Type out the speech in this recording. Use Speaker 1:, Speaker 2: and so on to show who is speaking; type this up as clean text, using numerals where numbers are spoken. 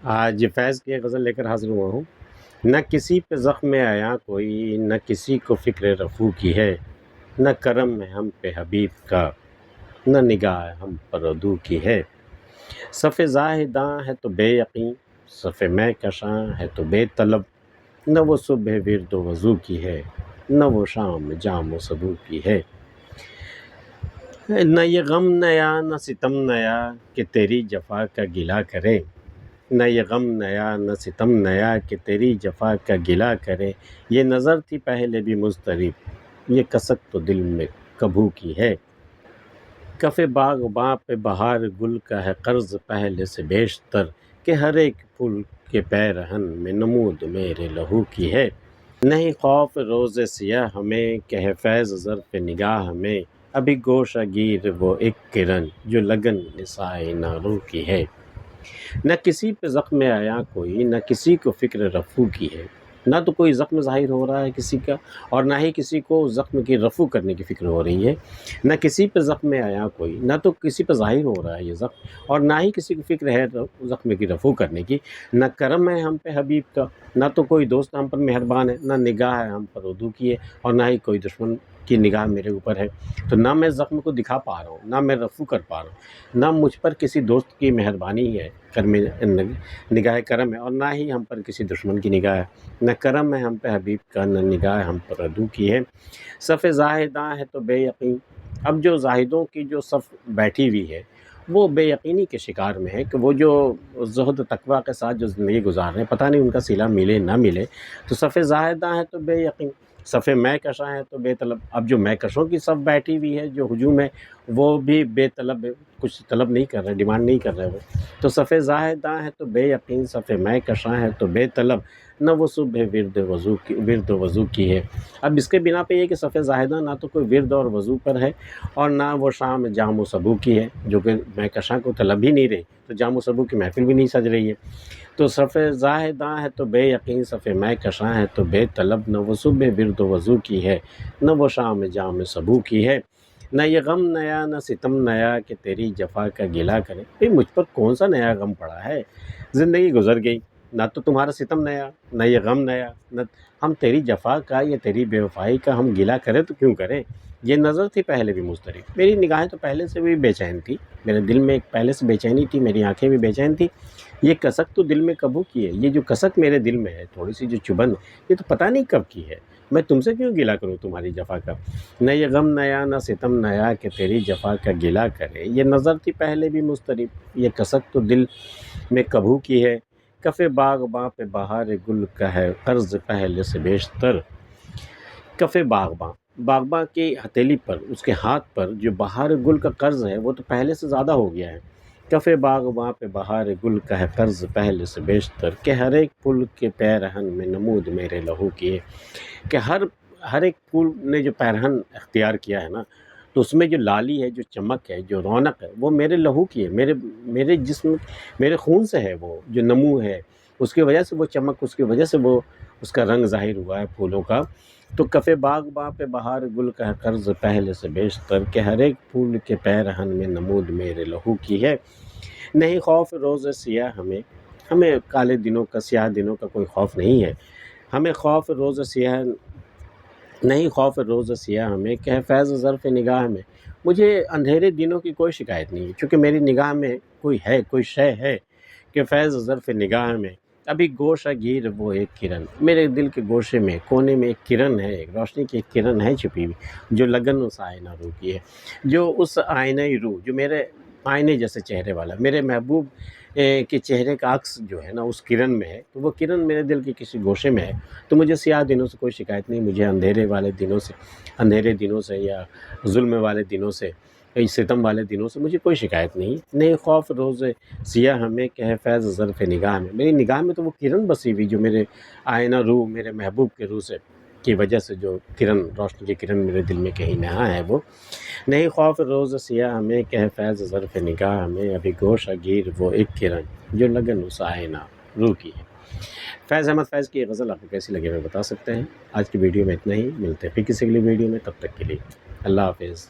Speaker 1: آج فیض کی ایک غزل لے کر حاضر ہوا ہوں۔ نہ کسی پہ زخم آیا کوئی، نہ کسی کو فکر رفو کی ہے، نہ کرم ہے ہم پہ حبیب کا، نہ نگاہ ہم پر عدو کی ہے۔ صف زاہداں ہے تو بے یقین، صف میں کشاں ہے تو بے طلب، نہ وہ صبح ورد و وضو کی ہے، نہ وہ شام جام و سبو کی ہے۔ نہ یہ غم نیا نہ ستم نیا کہ تیری جفا کا گلہ کرے، نہ یہ غم نیا نہ ستم نیا کہ تیری جفا کا گلہ کرے۔ یہ نظر تھی پہلے بھی مضطرب، یہ کسک تو دل میں کبھو کی ہے۔ کف باغباں پہ بہار گل کا ہے قرض پہلے سے بیشتر، کہ ہر ایک پھول کے پیرہن میں نمود میرے لہو کی ہے۔ نہیں خوف روز سیاہ ہمیں کہ ہے فیض ظرف نگاہ ہمیں، ابھی گوشہ گیر وہ ایک کرن جو لگن نسائے نارو کی ہے۔ نہ کسی پہ زخم آیا کوئی، نہ کسی کو فکر رفو کی ہے۔ نہ تو کوئی زخم ظاہر ہو رہا ہے کسی کا، اور نہ ہی کسی کو زخم کی رفو کرنے کی فکر ہو رہی ہے۔ نہ کسی پہ زخم آیا کوئی، نہ تو کسی پہ ظاہر ہو رہا ہے یہ زخم، اور نہ ہی کسی کو فکر ہے زخم کی رفو کرنے کی۔ نہ کرم ہے ہم پہ حبیب کا، نہ تو کوئی دوست ہم پر مہربان ہے، نہ نگاہ ہے ہم پر عدو کی ہے، اور نہ ہی کوئی دشمن کی نگاہ میرے اوپر ہے۔ تو نہ میں زخم کو دکھا پا رہا ہوں، نہ میں رفو کر پا رہا ہوں، نہ مجھ پر کسی دوست کی مہربانی ہے، نگاہ کرم ہے، اور نہ ہی ہم پر کسی دشمن کی نگاہ ہے۔ نہ کرم ہے ہم پہ حبیب کا، نہ نگاہ ہم پر عدو کی ہے۔ صف زاہداں ہے تو بے یقین، اب جو زاہدوں کی جو صف بیٹھی ہوئی ہے وہ بے یقینی کے شکار میں ہے، کہ وہ جو زہد و تقویٰ کے ساتھ جو زندگی گزار رہے ہیں، پتہ نہیں ان کا صلہ ملے نہ ملے۔ تو صف زاہداں ہے تو بے یقین، صف میں کشاں ہے تو بے طلب۔ اب جو میں کشوں کی صف بیٹھی ہوئی ہے، جو ہجوم ہے، وہ بھی بے طلب، کچھ طلب نہیں کر رہے، ڈیمانڈ نہیں کر رہے وہ۔ تو صف زاہداں ہے تو بے یقین، صف میں کشاں ہے تو بے طلب، نہ وہ صبح ورد و وضو کی ہے۔ اب اس کے بنا پہ یہ کہ صف زاہداں نہ تو کوئی ورد اور وضو پر ہے، اور نہ وہ شام جام و سبو کی ہے، جو کہ میں کشاں کو طلب ہی نہیں رہی، تو جام و سبو کی محفل بھی نہیں سج رہی ہے۔ تو صف زاہداں ہے تو بے یقین، صف میں کشاں ہے تو بے طلب، نہ وہ صبح ورد و وضو کی ہے، نہ وہ شام جام سبو کی ہے۔ نہ یہ غم نیا نہ ستم نیا کہ تیری جفا کا گلہ کرے۔ بھئی مجھ پر کون سا نیا غم پڑا ہے، زندگی گزر گئی، نہ تو تمہارا ستم نیا، نہ یہ غم نیا، نہ ہم تیری جفا کا یا تیری بے وفائی کا ہم گلہ کریں تو کیوں کریں۔ یہ نظر تھی پہلے بھی مضطرب، میری نگاہیں تو پہلے سے بھی بے چین تھی، میرے دل میں ایک پہلے سے بے چینی تھی، میری آنکھیں بھی بے چین تھی۔ یہ کسک تو دل میں کبو کی ہے، یہ جو کسک میرے دل میں ہے، تھوڑی سی جو چبھن، یہ تو پتہ نہیں کب کی ہے، میں تم سے کیوں گلہ کروں تمہاری جفا کا۔ نہ یہ غم نیا نہ ستم نیا کہ تیری جفا کا گلہ کرے، یہ نظر تھی پہلے بھی مضطرب، یہ کسک تو دل میں کبو کی ہے۔ کف باغباں پہ بہار گل کا ہے قرض پہلے سے بیشتر۔ کف باغباں، باغباں کی ہتھیلی پر، اس کے ہاتھ پر جو بہار گل کا قرض ہے وہ تو پہلے سے زیادہ ہو گیا ہے۔ کف باغباں پہ بہار گل کا ہے قرض پہلے سے بیشتر، کہ ہر ایک پھول کے پیرہن میں نمود میرے لہو کی ہے۔ کہ ہر ایک پھول نے جو پیرہن اختیار کیا ہے نا، تو اس میں جو لالی ہے، جو چمک ہے، جو رونق ہے، وہ میرے لہو کی ہے، میرے جسم، میرے خون سے ہے، وہ جو نمو ہے اس کی وجہ سے وہ چمک، اس کی وجہ سے وہ اس کا رنگ ظاہر ہوا ہے پھولوں کا۔ تو کف باغباں پہ بہار گل کا ہے قرض پہلے سے بیشتر، کہ ہر ایک پھول کے پیرہن میں نمود میرے لہو کی ہے۔ نہیں خوف روز سیاہ ہمیں کالے دنوں کا، سیاہ دنوں کا کوئی خوف نہیں ہے، ہمیں خوف روز سیاہ نہیں، خوف روز سیاہ ہمیں کہ ہے فیض ظرف نگاہ میں۔ مجھے اندھیرے دنوں کی کوئی شکایت نہیں ہے، چونکہ میری نگاہ میں کوئی شے ہے کہ فیض ظرف نگاہ میں ابھی گوشہ گیر وہ ایک کرن، میرے دل کے گوشے میں، کونے میں ایک کرن ہے، ایک روشنی کی ایک کرن ہے چھپی ہوئی، جو لگن اس آئینہ روح کی ہے، جو اس آئینہ روح، جو میرے آئینے جیسے چہرے والا، میرے محبوب کے چہرے کا عکس جو ہے نا اس کرن میں ہے، تو وہ کرن میرے دل کے کسی گوشے میں ہے۔ تو مجھے سیاہ دنوں سے کوئی شکایت نہیں، مجھے اندھیرے دنوں سے یا ظلم والے دنوں سے، ستم والے دنوں سے مجھے کوئی شکایت نہیں۔ نہیں خوف روز سیاہ ہمیں کہ ہے فیض ظرف نگاہ میں، میری نگاہ میں تو وہ کرن بسی ہوئی جو میرے آئینہ روح، میرے محبوب کے روح سے کی وجہ سے جو کرن، روشنی کی کرن میرے دل میں کہیں نہاں ہے وہ۔ نہیں خوف روز سیاہ ہمیں کہ ہے فیض ظرف نگاہ ہمیں، ابھی گوشہ گیر وہ ایک کرن جو لگن اس آئینہ روح کی ہے۔ فیض احمد فیض کی یہ غزل آپ کو کیسی لگی ہمیں بتا سکتے ہیں۔ آج کی ویڈیو میں اتنا ہی، ملتے ہیں پھر کسی اگلی ویڈیو میں، تب تک کے لیے اللہ حافظ۔